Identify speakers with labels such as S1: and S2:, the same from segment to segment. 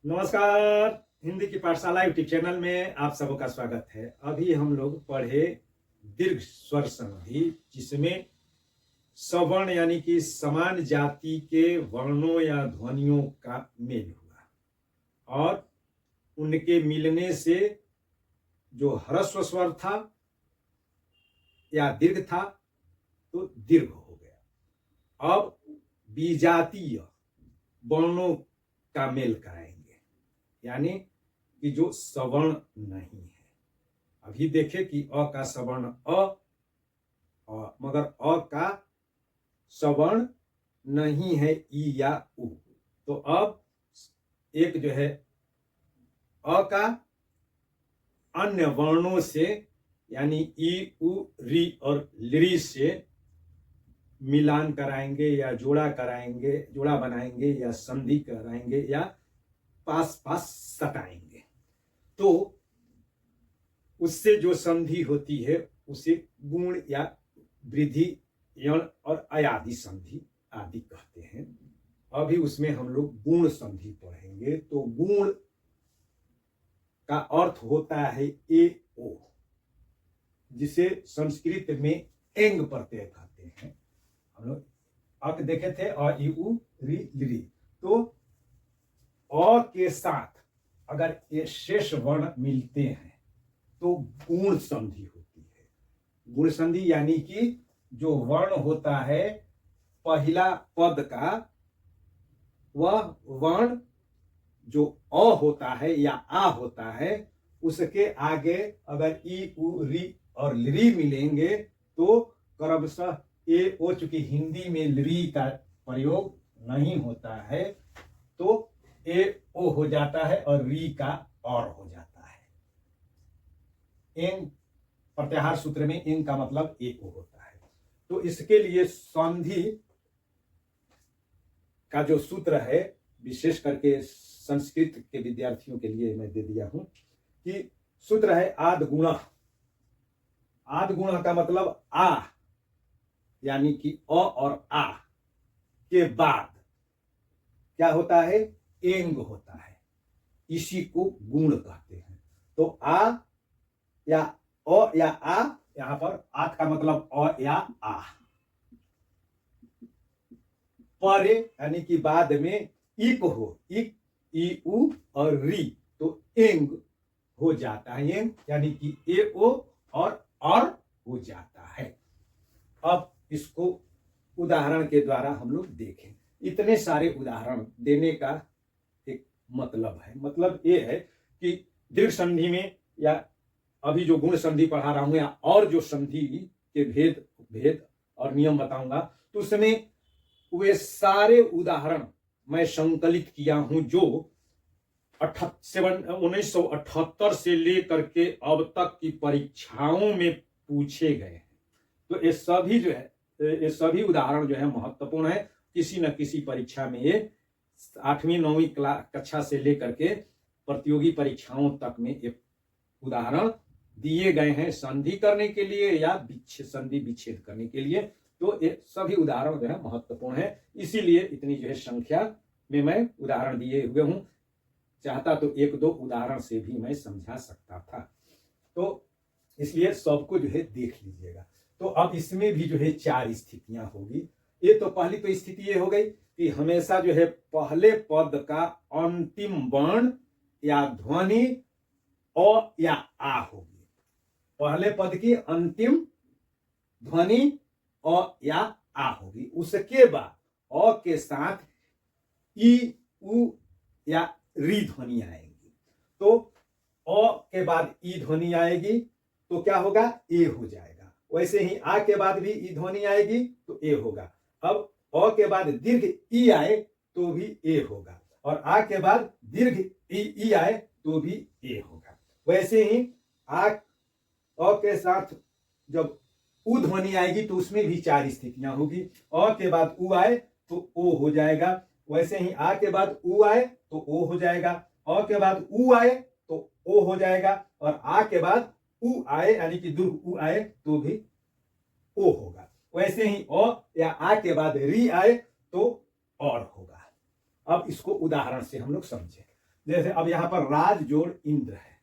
S1: नमस्कार। हिंदी की पाठशाला यूट्यूब चैनल में आप सबों का स्वागत है। अभी हम लोग पढ़े दीर्घ स्वर संधि, जिसमें सवर्ण यानी कि समान जाति के वर्णों या ध्वनियों का मेल हुआ और उनके मिलने से जो ह्रस्व स्वर था या दीर्घ था तो दीर्घ हो गया। अब विजातीय वर्णों का मेल कराएंगे, यानी कि जो सवर्ण नहीं है। अभी देखें कि अ का सवर्ण मगर अ का सवर्ण नहीं है ई या उ। तो अब एक जो है अ का अन्य वर्णों से यानी ई उ री और लृ से मिलान कराएंगे या जोड़ा कराएंगे, जोड़ा बनाएंगे या संधि कराएंगे या पास पास सटाएंगे। तो उससे जो संधि होती है उसे गुण या वृद्धि यण और अयादि संधि आदि कहते हैं। अभी उसमें हम लोग गुण संधि पढ़ेंगे। तो गुण का अर्थ होता है ए ओ, जिसे संस्कृत में एंग प्रत्यय कहते हैं। हम लोग अक देखे थे अ ई उ री लृ। तो अ के साथ अगर ये शेष वर्ण मिलते हैं तो गुण संधि होती है। गुण संधि यानी कि जो वर्ण होता है पहला पद का, वह वर्ण जो अ होता है या आ होता है, उसके आगे अगर ई उ री और लृ मिलेंगे तो क्रमशः ए ओ, चूंकि हिंदी में लृ का प्रयोग नहीं होता है तो ए ओ हो जाता है और री का और हो जाता है। एंग प्रत्याहार सूत्र में एंग का मतलब ए ओ होता है। तो इसके लिए संधि का जो सूत्र है, विशेष करके संस्कृत के विद्यार्थियों के लिए मैं दे दिया हूं कि सूत्र है आद गुण। आद गुण का मतलब आ यानी कि अ और आ के बाद क्या होता है, एंग होता है। इसी को गुण कहते हैं। तो आ या अ या आ, यहां पर आठ का मतलब अ या आ, पर यानी कि बाद में इक हो, इक ई उ और री, तो एंग हो जाता है। एंग यानी कि ए ओ और हो जाता है। अब इसको उदाहरण के द्वारा हम लोग देखें। इतने सारे उदाहरण देने का एक मतलब है। मतलब ये है कि दीर्घ संधि में या अभी जो गुण संधि पढ़ा रहा हूं या और जो संधि के भेद और नियम बताऊंगा, तो उसमें वे सारे उदाहरण मैं संकलित किया हूं जो 1978 से लेकर के अब तक की परीक्षाओं में पूछे गए हैं। तो ये सभी जो है, ये सभी उदाहरण जो है महत्वपूर्ण है। किसी न किसी परीक्षा में ये 8वीं 9वीं कक्षा से लेकर के प्रतियोगी परीक्षाओं तक में ये उदाहरण दिए गए हैं संधि करने के लिए या संधि विच्छेद करने के लिए। तो ये सभी उदाहरण जो है महत्वपूर्ण है, इसीलिए इतनी जो है संख्या में मैं उदाहरण दिए हुए हूं। चाहता तो एक दो उदाहरण से भी मैं समझा सकता था, तो इसलिए सबको जो है देख लीजिएगा। तो अब इसमें भी जो है 4 स्थितियां होगी। ये तो पहली तो स्थिति ये हो गई कि हमेशा जो है पहले पद का अंतिम वर्ण या ध्वनि अ या आ होगी। पहले पद की अंतिम ध्वनि अ या आ होगी। उसके बाद अ के साथ ई उ या री ध्वनि आएगी। तो अ के बाद ई ध्वनि आएगी तो क्या होगा, ए हो जाएगा। वैसे ही आ के बाद भी ई ध्वनि आएगी तो ए होगा। अब अ के बाद दीर्घ ई आए तो भी ए होगा, और आ के बाद दीर्घ ई आए तो भी ए होगा। वैसे ही आ अ के साथ जब उ ध्वनि आएगी तो उसमें भी 4 स्थितियां होगी। अ के बाद उ आए तो ओ हो जाएगा। वैसे ही आ के बाद उ आए तो ओ हो जाएगा। अ के बाद उ आए तो ओ हो जाएगा, और आ के बाद उ आए यानी कि दीर्घ उ आए तो भी ओ होगा। वैसे ही अ या आ के बाद री आए तो और होगा। अब इसको उदाहरण से हम लोग समझे। जैसे अब यहाँ पर राज जोड़ इंद्र है,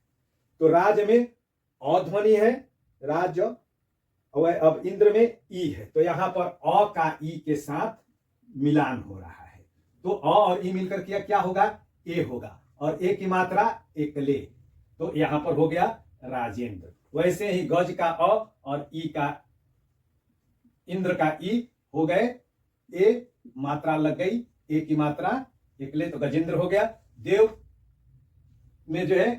S1: तो राज में अ ध्वनि है, राज, और अब इंद्र में ई है, तो यहाँ पर अ का ई के साथ मिलान हो रहा है, तो अ और ई मिलकर के क्या होगा, ए होगा, और ए की मात्रा एकले, तो यहाँ पर हो गया राजेंद्र। वैसे ही गज का अ और ई का, इंद्र का ई हो गए, ए मात्रा लग गई, ए की मात्रा एकले, तो गजेंद्र हो गया। देव में जो है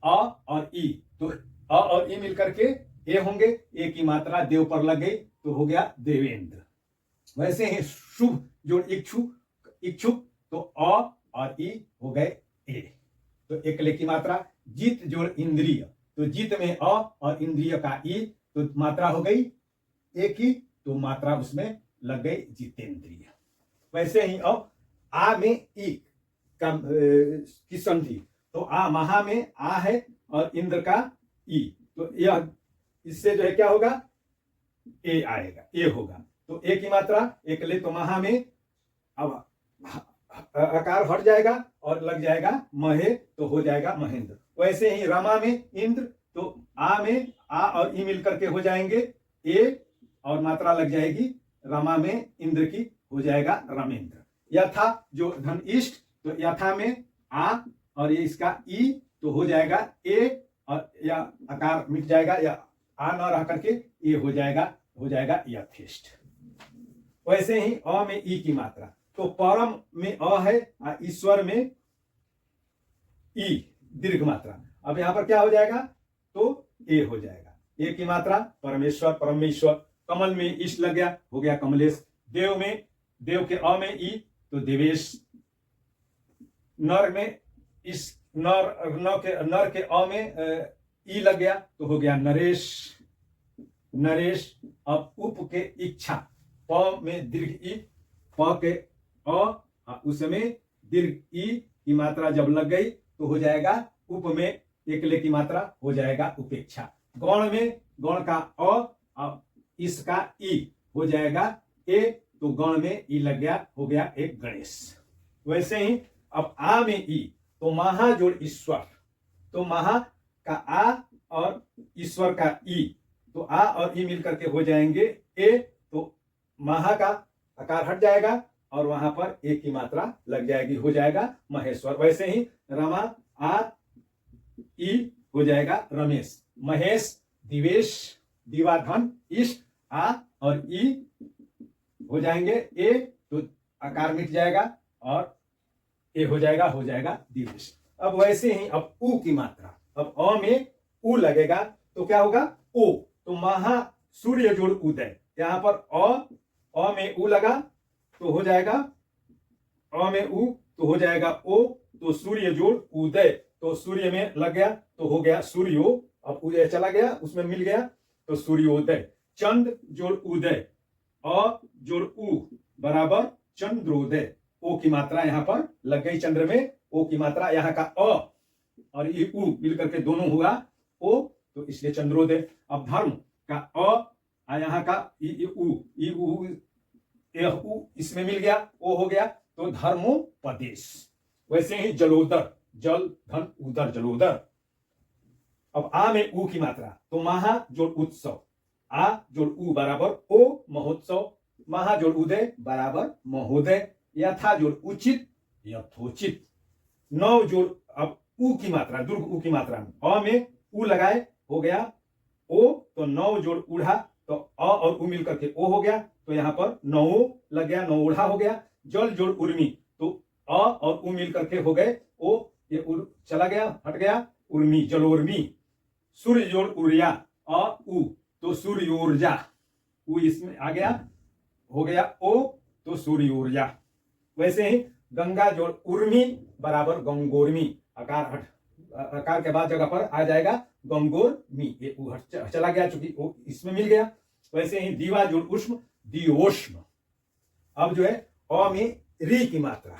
S1: अ और ई, तो अ और ई मिलकर के ए होंगे, ए की मात्रा देव पर लग गई, तो हो गया देवेंद्र। वैसे ही शुभ जोड़ इच्छुक, इच्छुक, तो अ और ई हो गए ए, तो एकले की मात्रा। जीत जोड़ इंद्रिय, तो जीत में अ और इंद्रिय का ई, तो मात्रा हो गई ए की, तो मात्रा उसमें लग गई जितेंद्रिय। वैसे ही अब आ में ई का की संधि, तो आ महा में आ है और इंद्र का ई, तो यह इससे जो है क्या होगा, ए आएगा, ए होगा, तो ए की मात्रा एकले, तो महा में अब आकार हट जाएगा और लग जाएगा महे, तो हो जाएगा महेंद्र। वैसे ही रमा में इंद्र, तो आ में आ और ई मिलकर के हो जाएंगे ए, और मात्रा लग जाएगी रमा में इंद्र की, हो जाएगा रमेंद्र। यथा जो धन इष्ट, तो यथा में आ और ये इसका ई, तो हो जाएगा ए, और या आकार मिट जाएगा, या आ न रह करके ए हो जाएगा यथेष्ट। वैसे ही अ में ई की मात्रा, तो परम में अ है, ईश्वर में ई दीर्घ मात्रा, अब यहां पर क्या हो जाएगा, तो ए हो जाएगा, ए की मात्रा परमेश्वर, परमेश्वर। कमल में ईश लग गया, हो गया कमलेश। देव में, देव के अ में ई, तो देवेश। नर में इस नर के अ में ई लग गया, तो हो गया नरेश, नरेश। अब उप के इच्छा, प में दीर्घ ई, प के अ, उसमें दीर्घ ई की मात्रा जब लग गई, तो हो जाएगा उप में एकले की मात्रा, हो जाएगा उपेक्षा। गौण में गौण का अ, इसका ई हो जाएगा ए, तो गण में ई लग गया, हो गया एक गणेश। वैसे ही अब आ में ई, तो महा जोड़ ईश्वर, तो महा का आ और ईश्वर का ई, तो आ और ई मिलकर के हो जाएंगे ए, तो महा का आकार हट जाएगा और वहां पर ए की मात्रा लग जाएगी, हो जाएगा महेश्वर। वैसे ही रमा आ ई हो जाएगा रमेश, महेश, दिवेश, दिवाधन, इष्ट, आ और ई हो जाएंगे ए, तो आकार मिट जाएगा और ए हो जाएगा दिवेश। अब वैसे ही अब उ की मात्रा, अब अ में उ लगेगा, तो क्या होगा ओ, तो महा सूर्य जोड़ उदय, यहां पर अ में उ लगा, तो हो जाएगा अ में उ, तो हो जाएगा ओ, तो सूर्य जोड़ उदय, तो सूर्य में लग गया, तो हो गया सूर्यो, अब उदय चला गया, उसमें मिल गया, तो सूर्योदय। चंद जोड़ उदय, अ जोड़ उ बराबर चंद्रोदय, ओ की मात्रा यहां पर लग गई चंद्र में, ओ की मात्रा यहाँ का अ और ये उ मिलकर के दोनों हुआ ओ, तो इसलिए चंद्रोदय। अब धर्म का अ, यहाँ का ई उ इसमें मिल गया, ओ हो गया, तो धर्मोपदेश। वैसे ही जलोदर, जल धन उदर, जलोदर। अब आ में उ की मात्रा, तो महा जोड़ उत्सव, आ जोड़ उ बराबर ओ महोत्सव, महा जोड़ उदय बराबर महोदय, यथा जोड़ उचित, यथोचित। नौ जोड़ अब उ की मात्रा, दुर्ग उ की मात्रा में अ में उ लगाए, हो गया ओ, तो नौ जोड़ उड़ा, तो अ और उ मिलकर के ओ हो गया, तो यहां पर नौ लग गया, नौ उड़ा हो गया। जल जोड़ उर्मी, तो अ और उ मिलकर के हो गए ओ, ये चला गया, हट गया, उर्मी, जलोर्मी। सूर्य जोड़ उर्या, अ उ, तो सूर्योर्जा, उ इसमें आ गया, हो गया ओ, तो सूर्योर्जा। वैसे ही गंगा जोड़ उर्मी बराबर गंगोर्मी, आकार हट, आकार के बाद जगह पर आ जाएगा गंगोर्मी, ये चला गया, चूंकि वो इसमें मिल गया। वैसे ही दीवा जोड़ उष्म, दियोष्म। अब जो है अ में री की मात्रा,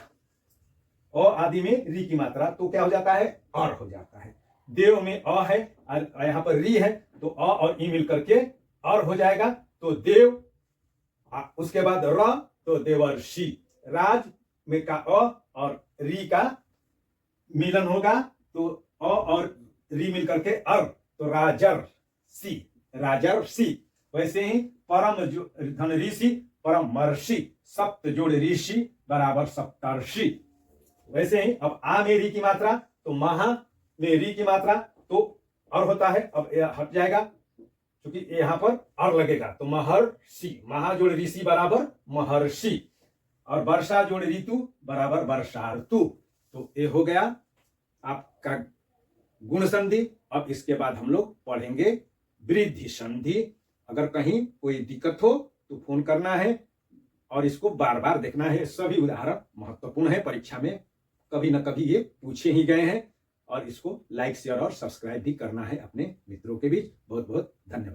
S1: अ आदि में री की मात्रा, तो क्या हो जाता है, और हो जाता है। देव में अ है और यहां पर री है, तो अ और ई मिलकर के और हो जाएगा, तो देव। उसके बाद र, तो देवर्षि। राज में का अ और री का मिलन होगा तो अ और री मिल करके अर, तो राजर सी। वैसे ही परम जो धन ऋषि परम महर्षि, सप्त जोड़ ऋषि बराबर सप्तर्षि। वैसे ही अब आ में री की मात्रा, तो महा में री की मात्रा तो और होता है, अब हट जाएगा क्योंकि यहां पर और लगेगा, तो महर्षि, महा जोड़ ऋषि बराबर महर्षि, और वर्षा जोड़ ऋतु बराबर वर्षार्तु। तो ये हो गया आपका गुण संधि। अब इसके बाद हम लोग पढ़ेंगे वृद्धि संधि। अगर कहीं कोई दिक्कत हो तो फोन करना है और इसको बार बार देखना है। सभी उदाहरण महत्वपूर्ण है, परीक्षा में कभी न कभी ये पूछे ही गए हैं। और इसको लाइक शेयर और सब्सक्राइब भी करना है अपने मित्रों के बीच। बहुत बहुत धन्यवाद।